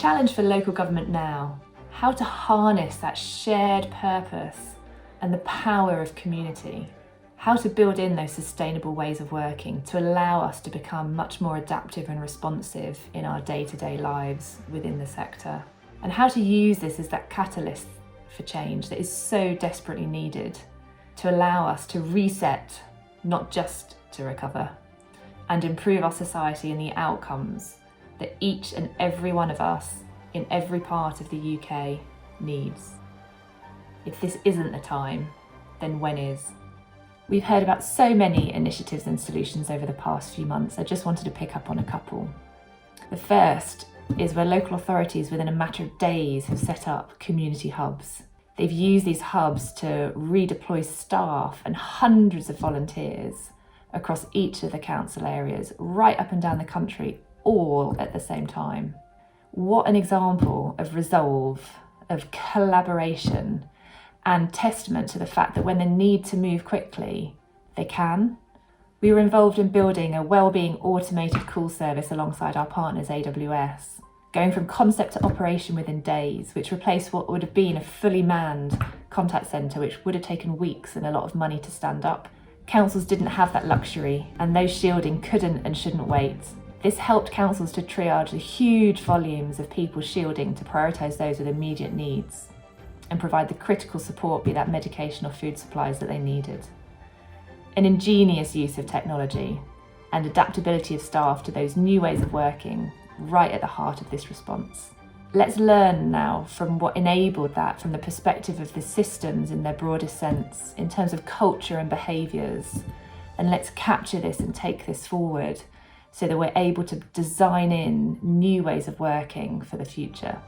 challenge for local government now, how to harness that shared purpose and the power of community, how to build in those sustainable ways of working to allow us to become much more adaptive and responsive in our day-to-day lives within the sector, and how to use this as that catalyst for change that is so desperately needed to allow us to reset, not just to recover, and improve our society and the outcomes that each and every one of us in every part of the UK needs. If this isn't the time, then when is? We've heard about so many initiatives and solutions over the past few months. I just wanted to pick up on a couple. The first is where local authorities within a matter of days have set up community hubs. They've used these hubs to redeploy staff and hundreds of volunteers across each of the council areas, right up and down the country, all at the same time. What an example of resolve, of collaboration, and testament to the fact that when they need to move quickly, they can. We were involved in building a wellbeing automated call service alongside our partners AWS, going from concept to operation within days, which replaced what would have been a fully manned contact centre, which would have taken weeks and a lot of money to stand up. Councils didn't have that luxury, and those shielding couldn't and shouldn't wait. This helped councils to triage the huge volumes of people shielding to prioritise those with immediate needs and provide the critical support, be that medication or food supplies, that they needed. An ingenious use of technology and adaptability of staff to those new ways of working right at the heart of this response. Let's learn now from what enabled that from the perspective of the systems in their broadest sense, in terms of culture and behaviours, and let's capture this and take this forward so that we're able to design in new ways of working for the future.